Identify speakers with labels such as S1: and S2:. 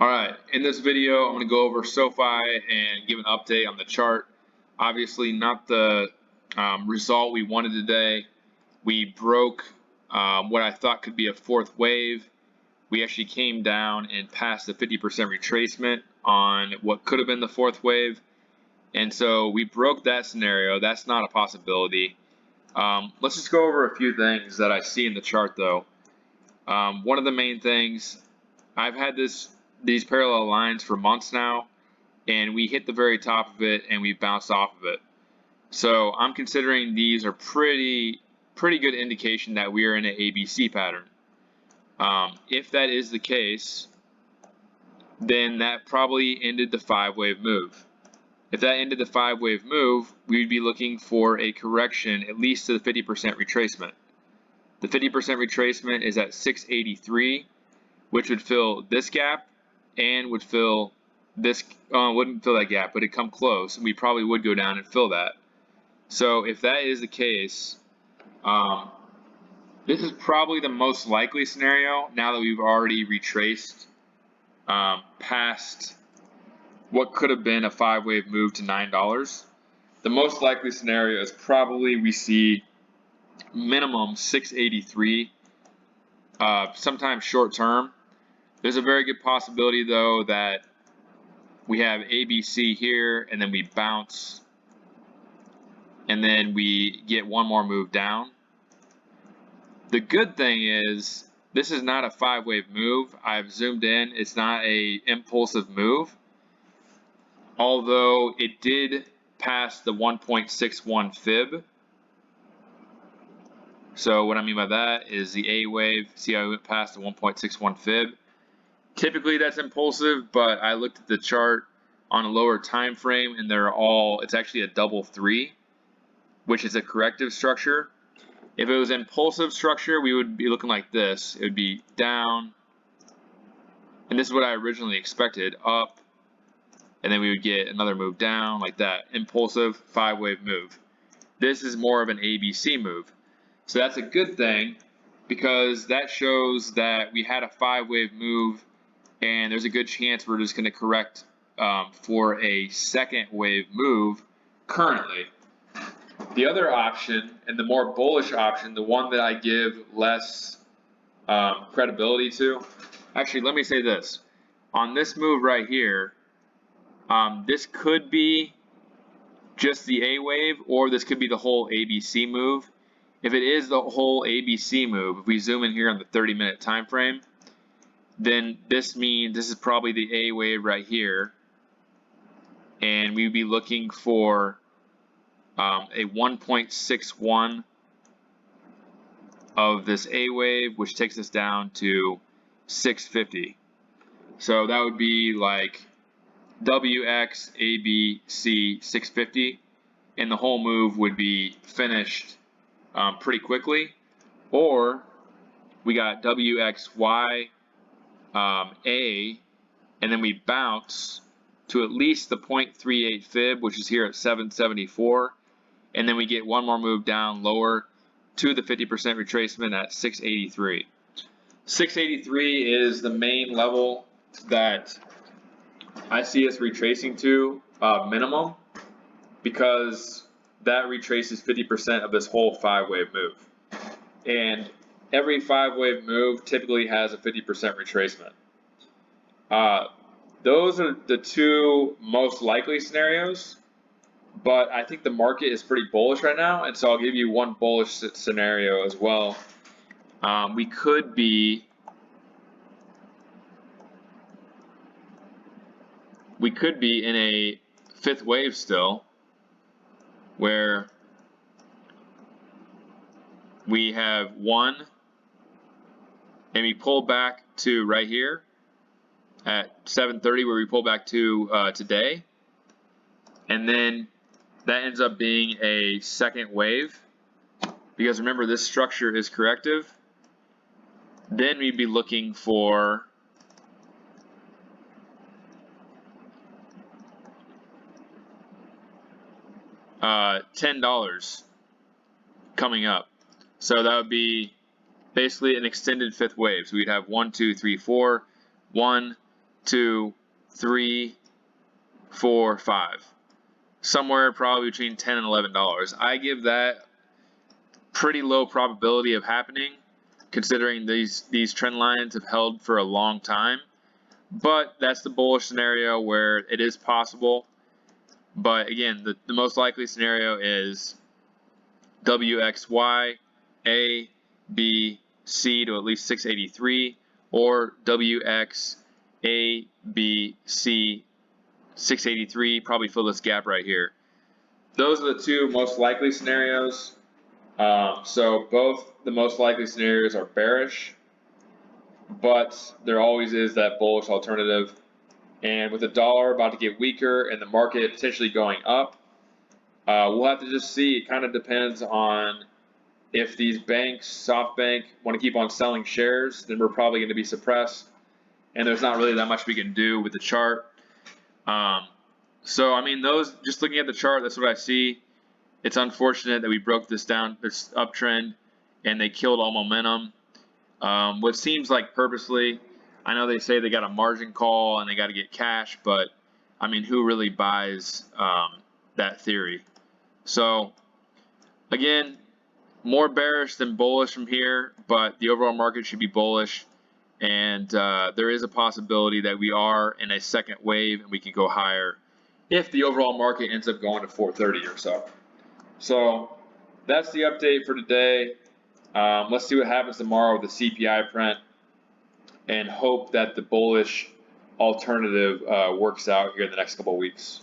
S1: Alright, in this video I'm going to go over SOFI and give an update on the chart. Obviously not the result we wanted today. We broke what I thought could be a fourth wave. We actually came down and passed the 50% retracement on what could have been the fourth wave. And so we broke that scenario. That's not a possibility. Let's just go over a few things that I see in the chart though. One of the main things, I've had these parallel lines for months now, and we hit the very top of it and we bounced off of it. So I'm considering these are pretty good indication that we are in an ABC pattern. If that is the case, then that probably ended the 5-wave move. If that ended the 5-wave move, we would be looking for a correction at least to the 50% retracement. The 50% retracement is at 683, which would fill this gap and would fill this, wouldn't fill that gap, but it'd come close, and we probably would go down and fill that. So if that is the case, this is probably the most likely scenario now that we've already retraced past what could have been a 5-wave move to $9. The most likely scenario is probably we see minimum 683 sometime short term. There's a very good possibility though that we have ABC here and then we bounce and then we get one more move down. The good thing is this is not a 5-wave move. I've zoomed in. It's not a impulsive move, although it did pass the 1.61 fib. So what I mean by that is the A wave, see how it went past the 1.61 fib. Typically that's impulsive, but I looked at the chart on a lower time frame and it's actually a double 3, which is a corrective structure. If it was impulsive structure, we would be looking like this. It would be down, and this is what I originally expected, up, and then we would get another move down like that. Impulsive 5-wave move. This is more of an ABC move. So that's a good thing because that shows that we had a 5-wave move and there's a good chance we're just going to correct for a second wave move currently. The other option, and the more bullish option, the one that I give less credibility to, actually let me say this. On this move right here, this could be just the A wave or this could be the whole ABC move. If it is the whole ABC move, if we zoom in here on the 30-minute time frame, then this means this is probably the A wave right here, and we'd be looking for a 1.61 of this A wave, which takes us down to 650. So that would be like WX ABC 650, and the whole move would be finished pretty quickly. Or we got WXY A, and then we bounce to at least the 0.38 fib, which is here at 774, and then we get one more move down lower to the 50% retracement at 683. 683 is the main level that I see us retracing to minimum, because that retraces 50% of this whole 5-wave move. And every 5-wave move typically has a 50% retracement. Those are the two most likely scenarios, but I think the market is pretty bullish right now, and so I'll give you one bullish scenario as well. We could be in a 5th wave still, where we have one and we pull back to right here at 7:30, where we pull back to today, and then that ends up being a second wave, because remember this structure is corrective. Then we'd be looking for $10 coming up. So that would be basically an extended 5th wave. So we'd have 1, 2, 3, 4, 1, 2, 3, 4, 5. Somewhere probably between $10 and $11. I give that pretty low probability of happening, considering these trend lines have held for a long time. But that's the bullish scenario where it is possible. But again, the most likely scenario is WXY, A, B, C to at least 683, or WX, A, B, C, 683, probably fill this gap right here. Those are the two most likely scenarios. So both the most likely scenarios are bearish, but there always is that bullish alternative. And with the dollar about to get weaker and the market potentially going up, we'll have to just see. It kind of depends on if these banks, SoftBank, want to keep on selling shares, then we're probably going to be suppressed. And there's not really that much we can do with the chart. So, I mean, just looking at the chart, that's what I see. It's unfortunate that we broke this uptrend, and they killed all momentum. What seems like purposely. I know they say they got a margin call and they got to get cash, but I mean, who really buys that theory? So, again, more bearish than bullish from here, but the overall market should be bullish. And there is a possibility that we are in a second wave and we can go higher if the overall market ends up going to 430 or so. So that's the update for today. Let's see what happens tomorrow with the CPI print and hope that the bullish alternative works out here in the next couple of weeks.